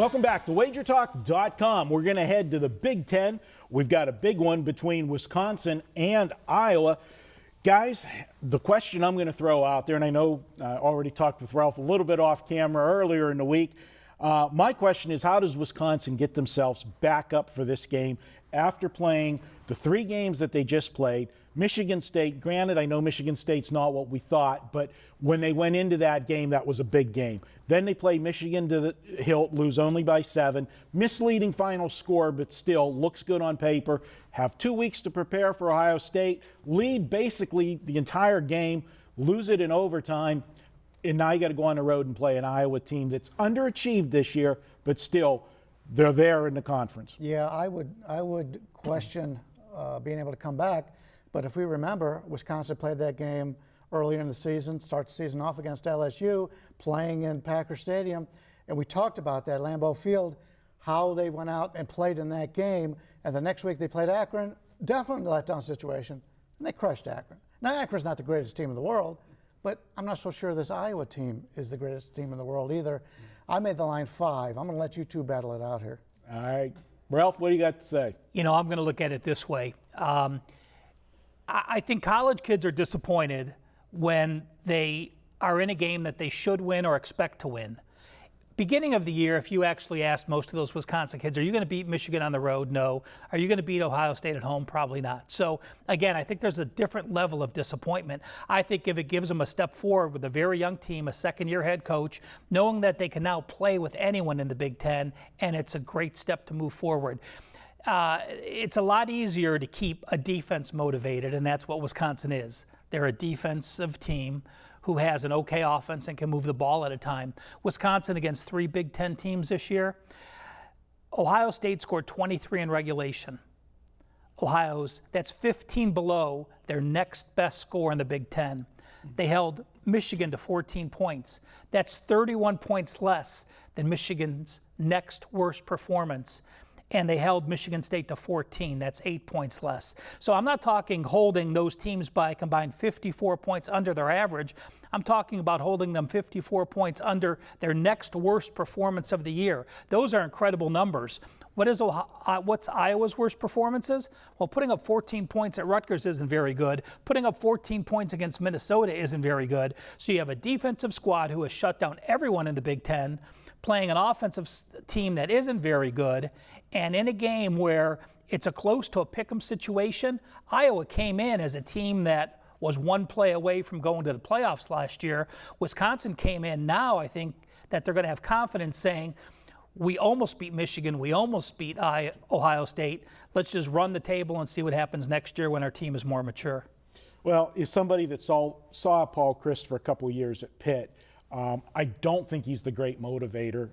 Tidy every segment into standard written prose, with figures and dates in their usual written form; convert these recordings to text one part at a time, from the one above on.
Welcome back to WagerTalk.com. We're going to head to the Big Ten. We've got a big one between Wisconsin and Iowa. Guys, the question I'm going to throw out there, and I know I already talked with Ralph a little bit off camera earlier in the week. My question is, how does Wisconsin get themselves back up for this game after playing the 3 games that they just played? Michigan State, granted, I know Michigan State's not what we thought, but when they went into that game, that was a big game. Then they play Michigan to the hilt, lose only by 7. Misleading final score, but still looks good on paper. Have 2 weeks to prepare for Ohio State. Lead basically the entire game, lose it in overtime, and now you got to go on the road and play an Iowa team that's underachieved this year, but still they're there in the conference. Yeah, I would question being able to come back. But if we remember, Wisconsin played that game earlier in the season, start the season off against LSU, playing in Packer Stadium. And we talked about that, Lambeau Field, how they went out and played in that game. And the next week they played Akron, definitely a letdown situation, and they crushed Akron. Now, Akron's not the greatest team in the world, but I'm not so sure this Iowa team is the greatest team in the world either. I made the line 5. I'm going to let you two battle it out here. All right. Ralph, what do you got to say? You know, I'm going to look at it this way. I think college kids are disappointed when they are in a game that they should win or expect to win. Beginning of the year, if you actually asked most of those Wisconsin kids, are you going to beat Michigan on the road? No. Are you going to beat Ohio State at home? Probably not. So, again, I think there's a different level of disappointment. I think if it gives them a step forward with a very young team, a second-year head coach, knowing that they can now play with anyone in the Big Ten, and it's a great step to move forward. It's a lot easier to keep a defense motivated, and that's what Wisconsin is. They're a defensive team who has an okay offense and can move the ball at a time. Wisconsin against 3 Big Ten teams this year. Ohio State scored 23 in regulation. That's 15 below their next best score in the Big Ten. They held Michigan to 14 points. That's 31 points less than Michigan's next worst performance. And they held Michigan State to 14. That's 8 points less. So I'm not talking holding those teams by combined 54 points under their average. I'm talking about holding them 54 points under their next worst performance of the year. Those are incredible numbers. What's Iowa's worst performances? Well, putting up 14 points at Rutgers isn't very good. Putting up 14 points against Minnesota isn't very good. So you have a defensive squad who has shut down everyone in the Big Ten, playing an offensive team that isn't very good, and in a game where it's a close to a pick'em situation. Iowa came in as a team that was 1 play away from going to the playoffs last year. Wisconsin came in now, I think, that they're going to have confidence saying, we almost beat Michigan, we almost beat Ohio State. Let's just run the table and see what happens next year when our team is more mature. Well, as somebody that saw Paul Chryst for a couple of years at Pitt, I don't think he's the great motivator.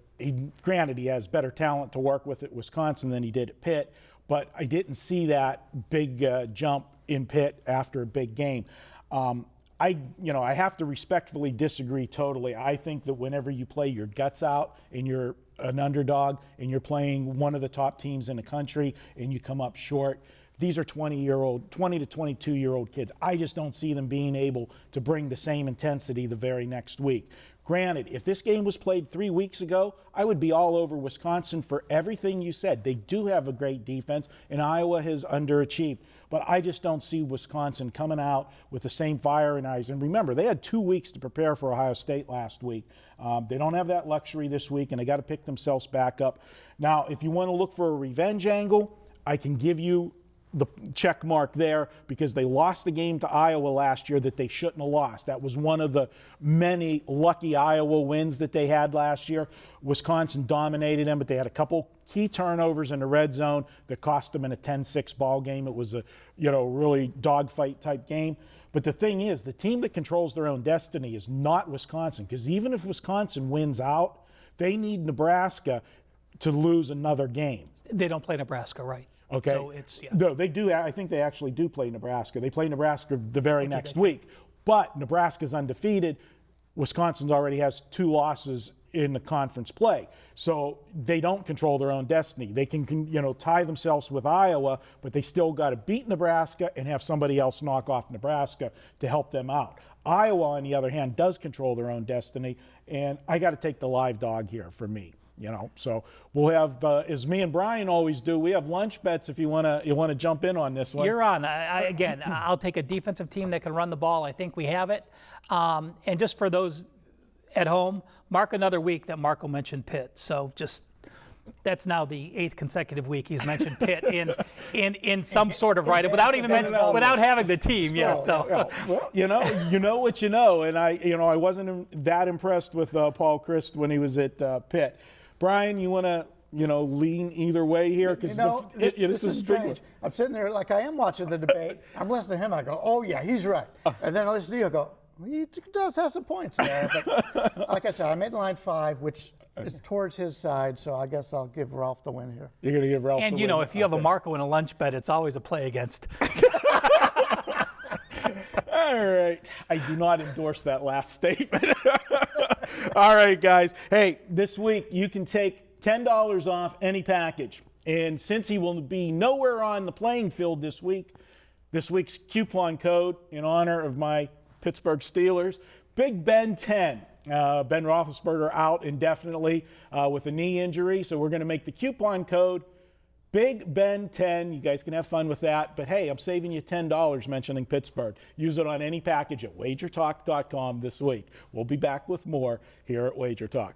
Granted, he has better talent to work with at Wisconsin than he did at Pitt, but I didn't see that big jump in Pitt after a big game. I have to respectfully disagree totally. I think that whenever you play your guts out and you're an underdog and you're playing one of the top teams in the country and you come up short, these are 20 to 22-year-old kids. I just don't see them being able to bring the same intensity the very next week. Granted, if this game was played 3 weeks ago, I would be all over Wisconsin for everything you said. They do have a great defense, and Iowa has underachieved. But I just don't see Wisconsin coming out with the same fire and eyes. And remember, they had 2 weeks to prepare for Ohio State last week. They don't have that luxury this week, and they got to pick themselves back up. Now, if you want to look for a revenge angle, I can give you the check mark there because they lost the game to Iowa last year that they shouldn't have lost. That was one of the many lucky Iowa wins that they had last year. Wisconsin dominated them, but they had a couple key turnovers in the red zone that cost them in a 10-6 ball game. It was a really dogfight type game. But the thing is, the team that controls their own destiny is not Wisconsin, because even if Wisconsin wins out, they need Nebraska to lose another game. They don't play Nebraska, right? Okay. So it's, yeah. No, they do. I think they actually do play Nebraska. They play Nebraska the very next week. But Nebraska's undefeated. Wisconsin already has 2 losses in the conference play. So they don't control their own destiny. They can tie themselves with Iowa, but they still got to beat Nebraska and have somebody else knock off Nebraska to help them out. Iowa, on the other hand, does control their own destiny, and I got to take the live dog here for me. So we'll have, as me and Brian always do, we have lunch bets if you want to jump in on this one. You're on. Again, I'll take a defensive team that can run the ball. I think we have it. And just for those at home, mark another week that Marco mentioned Pitt. So just that's now the 8th consecutive week he's mentioned Pitt in some sort of writing without having the team. Yes. So well, you know what you know, and I wasn't that impressed with Paul Christ when he was at Pitt. Brian, you want to lean either way here because this is strange. I'm sitting there like I am watching the debate. I'm listening to him. I go, oh yeah, he's right. And then I listen to you. I go, well, he does have some points there. But like I said, I made line 5, which is towards his side, so I guess I'll give Ralph the win here. You're going to give Ralph the win? And, if you have a Marco in a lunch bet, it's always a play against. All right. I do not endorse that last statement. All right, guys. Hey, this week you can take $10 off any package. And since he will be nowhere on the playing field this week, this week's coupon code in honor of my Pittsburgh Steelers, Big Ben 10. Ben Roethlisberger out indefinitely with a knee injury, so we're going to make the coupon code Big Ben 10. You guys can have fun with that, but hey, I'm saving you $10 mentioning Pittsburgh. Use it on any package at wagertalk.com this week. We'll be back with more here at Wager Talk.